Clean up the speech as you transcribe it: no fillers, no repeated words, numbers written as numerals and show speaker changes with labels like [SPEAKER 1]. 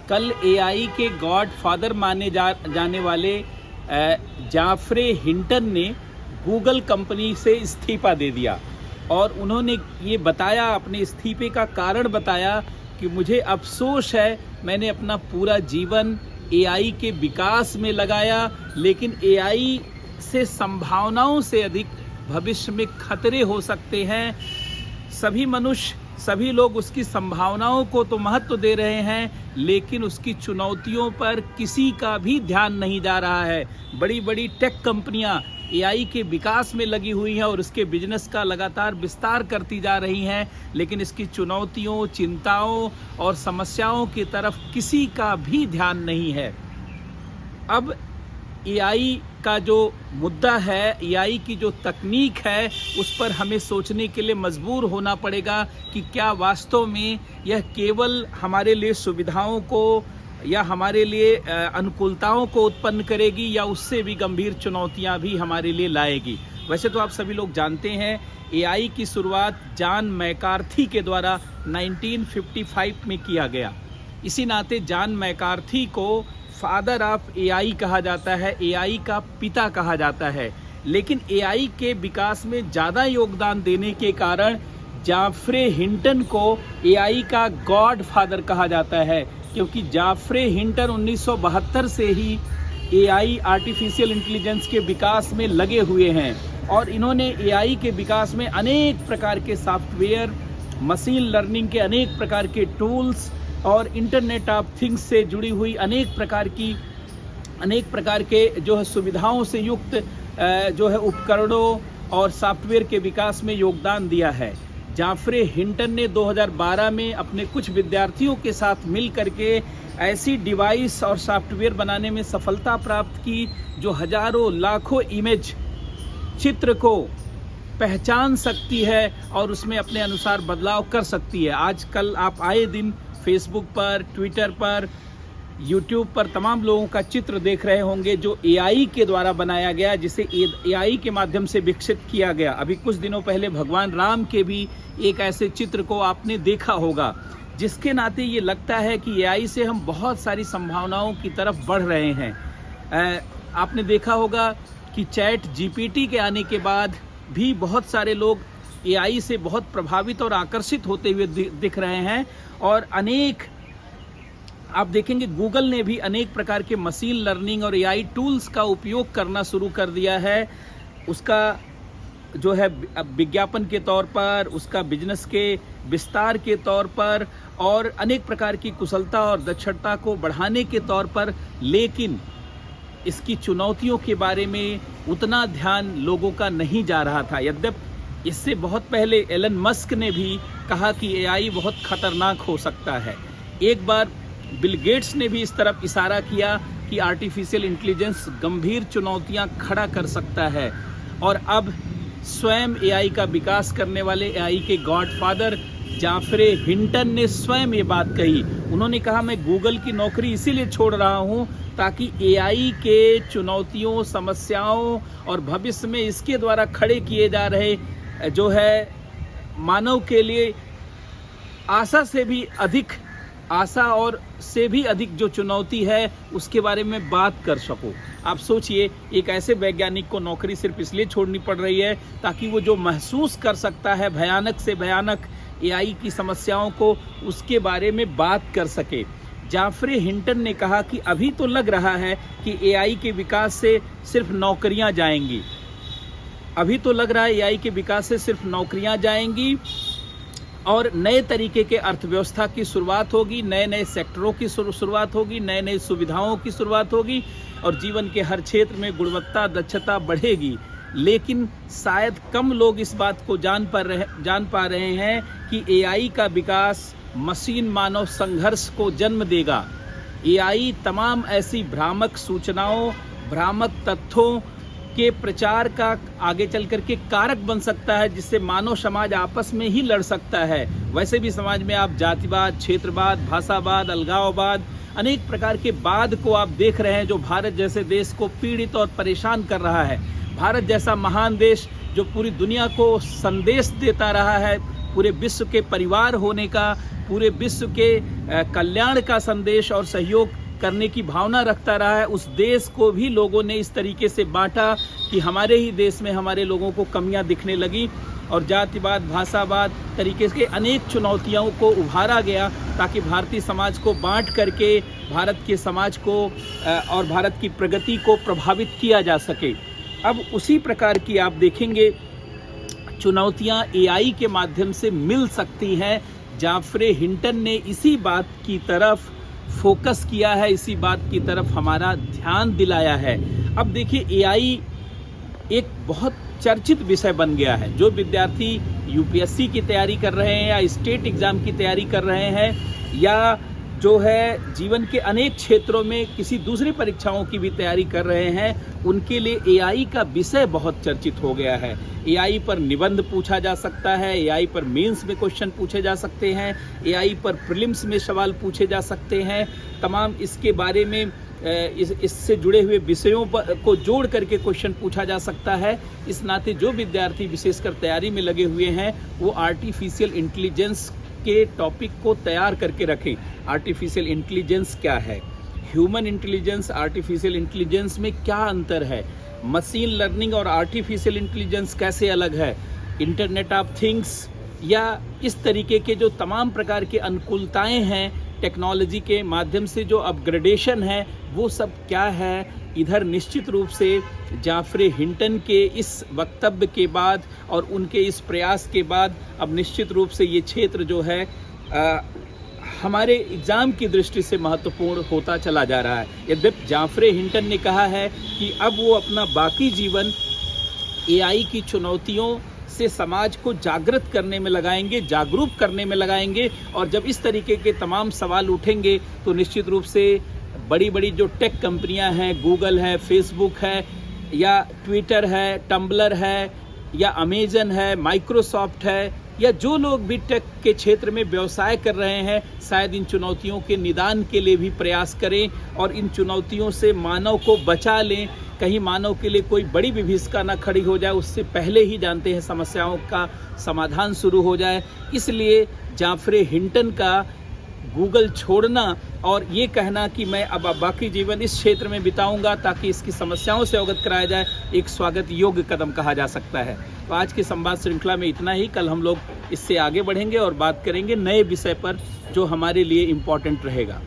[SPEAKER 1] कल एआई के God father माने जाने वाले जाफरे हिंटन ने गूगल कंपनी से इस्तीफा दे दिया और उन्होंने ये बताया, अपने इस्तीफे का कारण बताया कि मुझे अफसोस है, मैंने अपना पूरा जीवन एआई के विकास में लगाया, लेकिन एआई से संभावनाओं से अधिक भविष्य में खतरे हो सकते हैं। सभी मनुष्य, सभी लोग उसकी संभावनाओं को तो महत्व दे रहे हैं, लेकिन उसकी चुनौतियों पर किसी का भी ध्यान नहीं जा रहा है। बड़ी बड़ी टेक कंपनियां एआई के विकास में लगी हुई हैं और उसके बिजनेस का लगातार विस्तार करती जा रही हैं, लेकिन इसकी चुनौतियों, चिंताओं और समस्याओं की तरफ किसी का भी ध्यान नहीं है। अब एआई का जो मुद्दा है, एआई की जो तकनीक है, उस पर हमें सोचने के लिए मजबूर होना पड़ेगा कि क्या वास्तव में यह केवल हमारे लिए सुविधाओं को या हमारे लिए अनुकूलताओं को उत्पन्न करेगी या उससे भी गंभीर चुनौतियां भी हमारे लिए लाएगी। वैसे तो आप सभी लोग जानते हैं एआई की शुरुआत जॉन मैकार्थी के द्वारा 1955 में किया गया। इसी नाते जॉन मैकार्थी को फादर ऑफ एआई कहा जाता है, एआई का पिता कहा जाता है। लेकिन एआई के विकास में ज़्यादा योगदान देने के कारण जाफरे हिंटन को एआई का गॉड फादर कहा जाता है, क्योंकि जाफरे हिंटन 1972 से ही एआई, आर्टिफिशियल इंटेलिजेंस के विकास में लगे हुए हैं और इन्होंने एआई के विकास में अनेक प्रकार के सॉफ्टवेयर, मशीन लर्निंग के अनेक प्रकार के टूल्स और इंटरनेट ऑफ थिंग्स से जुड़ी हुई अनेक प्रकार के जो है सुविधाओं से युक्त जो है उपकरणों और सॉफ्टवेयर के विकास में योगदान दिया है। जाफरे हिंटन ने 2012 में अपने कुछ विद्यार्थियों के साथ मिल करके ऐसी डिवाइस और सॉफ्टवेयर बनाने में सफलता प्राप्त की जो हजारों लाखों इमेज, चित्र को पहचान सकती है और उसमें अपने अनुसार बदलाव कर सकती है। आजकल आप आए दिन फेसबुक पर, ट्विटर पर, यूट्यूब पर तमाम लोगों का चित्र देख रहे होंगे जो एआई के द्वारा बनाया गया, जिसे एआई के माध्यम से विकसित किया गया। अभी कुछ दिनों पहले भगवान राम के भी एक ऐसे चित्र को आपने देखा होगा, जिसके नाते ये लगता है कि एआई से हम बहुत सारी संभावनाओं की तरफ बढ़ रहे हैं। आपने देखा होगा कि चैट जीपीटी के आने के बाद भी बहुत सारे लोग एआई से बहुत प्रभावित और आकर्षित होते हुए दिख रहे हैं और अनेक, आप देखेंगे गूगल ने भी अनेक प्रकार के मशीन लर्निंग और एआई टूल्स का उपयोग करना शुरू कर दिया है। उसका जो है विज्ञापन के तौर पर, उसका बिजनेस के विस्तार के तौर पर और अनेक प्रकार की कुशलता और दक्षता को बढ़ाने के तौर पर, लेकिन इसकी चुनौतियों के बारे में उतना ध्यान लोगों का नहीं जा रहा था। यद्यपि इससे बहुत पहले एलन मस्क ने भी कहा कि एआई बहुत खतरनाक हो सकता है। एक बार बिल गेट्स ने भी इस तरफ इशारा किया कि आर्टिफिशियल इंटेलिजेंस गंभीर चुनौतियां खड़ा कर सकता है और अब स्वयं एआई का विकास करने वाले एआई के गॉडफादर जाफरे हिंटन ने स्वयं ये बात कही। उन्होंने कहा, मैं गूगल की नौकरी इसीलिए छोड़ रहा हूं ताकि एआई के चुनौतियों, समस्याओं और भविष्य में इसके द्वारा खड़े किए जा रहे जो है मानव के लिए आशा और से भी अधिक जो चुनौती है उसके बारे में बात कर सकूं। आप सोचिए, एक ऐसे वैज्ञानिक को नौकरी सिर्फ इसलिए छोड़नी पड़ रही है ताकि वो जो महसूस कर सकता है भयानक से भयानक एआई की समस्याओं को, उसके बारे में बात कर सके। जाफरे हिंटन ने कहा कि अभी तो लग रहा है कि एआई के विकास से सिर्फ नौकरियां जाएंगी, अभी तो लग रहा है एआई के विकास से सिर्फ नौकरियां जाएंगी और नए तरीके के अर्थव्यवस्था की शुरुआत होगी, नए नए सेक्टरों की शुरुआत होगी, नए नई सुविधाओं की शुरुआत होगी और जीवन के हर क्षेत्र में गुणवत्ता, दक्षता बढ़ेगी। लेकिन शायद कम लोग इस बात को जान पा रहे हैं कि एआई का विकास मशीन मानव संघर्ष को जन्म देगा। एआई तमाम ऐसी भ्रामक सूचनाओं, भ्रामक तथ्यों के प्रचार का आगे चल करके कारक बन सकता है, जिससे मानव समाज आपस में ही लड़ सकता है। वैसे भी समाज में आप जातिवाद, क्षेत्रवाद, भाषावाद, अलगाववाद, अनेक प्रकार के वाद को आप देख रहे हैं जो भारत जैसे देश को पीड़ित और परेशान कर रहा है। भारत जैसा महान देश जो पूरी दुनिया को संदेश देता रहा है, पूरे विश्व के परिवार होने का, पूरे विश्व के कल्याण का संदेश और सहयोग करने की भावना रखता रहा है, उस देश को भी लोगों ने इस तरीके से बांटा कि हमारे ही देश में हमारे लोगों को कमियां दिखने लगी और जातिवाद, भाषावाद तरीके के अनेक चुनौतियों को उभारा गया ताकि भारतीय समाज को बांट करके भारत के समाज को और भारत की प्रगति को प्रभावित किया जा सके। अब उसी प्रकार की आप देखेंगे चुनौतियां एआई के माध्यम से मिल सकती हैं। जाफरे हिंटन ने इसी बात की तरफ फोकस किया है, इसी बात की तरफ हमारा ध्यान दिलाया है। अब देखिए एआई एक बहुत चर्चित विषय बन गया है। जो विद्यार्थी यूपीएससी की तैयारी कर रहे हैं या स्टेट एग्जाम की तैयारी कर रहे हैं या जो है जीवन के अनेक क्षेत्रों में किसी दूसरी परीक्षाओं की भी तैयारी कर रहे हैं, उनके लिए एआई का विषय बहुत चर्चित हो गया है। एआई पर निबंध पूछा जा सकता है, एआई पर मेंस में क्वेश्चन पूछे जा सकते हैं, एआई पर प्रीलिम्स में सवाल पूछे जा सकते हैं। तमाम इसके बारे में इससे जुड़े हुए विषयों को जोड़ करके क्वेश्चन पूछा जा सकता है। इस नाते जो विद्यार्थी विशेषकर तैयारी में लगे हुए हैं वो आर्टिफिशियल इंटेलिजेंस के टॉपिक को तैयार करके रखें। आर्टिफिशियल इंटेलिजेंस क्या है, ह्यूमन इंटेलिजेंस, आर्टिफिशियल इंटेलिजेंस में क्या अंतर है, मशीन लर्निंग और आर्टिफिशियल इंटेलिजेंस कैसे अलग है, इंटरनेट ऑफ थिंग्स या इस तरीके के जो तमाम प्रकार के अनुकूलताएं हैं टेक्नोलॉजी के माध्यम से, जो अपग्रेडेशन है, वो सब क्या है। इधर निश्चित रूप से जाफरे हिंटन के इस वक्तव्य के बाद और उनके इस प्रयास के बाद अब निश्चित रूप से ये क्षेत्र जो है हमारे एग्ज़ाम की दृष्टि से महत्वपूर्ण होता चला जा रहा है। यद्यपि जाफरे हिंटन ने कहा है कि अब वो अपना बाकी जीवन एआई की चुनौतियों से समाज को जागृत करने में लगाएंगे, जागरूक करने में लगाएंगे। और जब इस तरीके के तमाम सवाल उठेंगे तो निश्चित रूप से बड़ी बड़ी जो टेक कंपनियां हैं, गूगल है, फेसबुक है या ट्विटर है, टम्बलर है या अमेजन है, माइक्रोसॉफ्ट है या जो लोग भी टेक के क्षेत्र में व्यवसाय कर रहे हैं, शायद इन चुनौतियों के निदान के लिए भी प्रयास करें और इन चुनौतियों से मानव को बचा लें। कहीं मानव के लिए कोई बड़ी विभीषिका ना खड़ी हो जाए, उससे पहले ही जानते हैं समस्याओं का समाधान शुरू हो जाए। इसलिए जाफरे हिंटन का गूगल छोड़ना और ये कहना कि मैं अब बाकी जीवन इस क्षेत्र में बिताऊंगा ताकि इसकी समस्याओं से अवगत कराया जाए, एक स्वागत योग्य कदम कहा जा सकता है। तो आज की संवाद श्रृंखला में इतना ही। कल हम लोग इससे आगे बढ़ेंगे और बात करेंगे नए विषय पर जो हमारे लिए इम्पोर्टेंट रहेगा।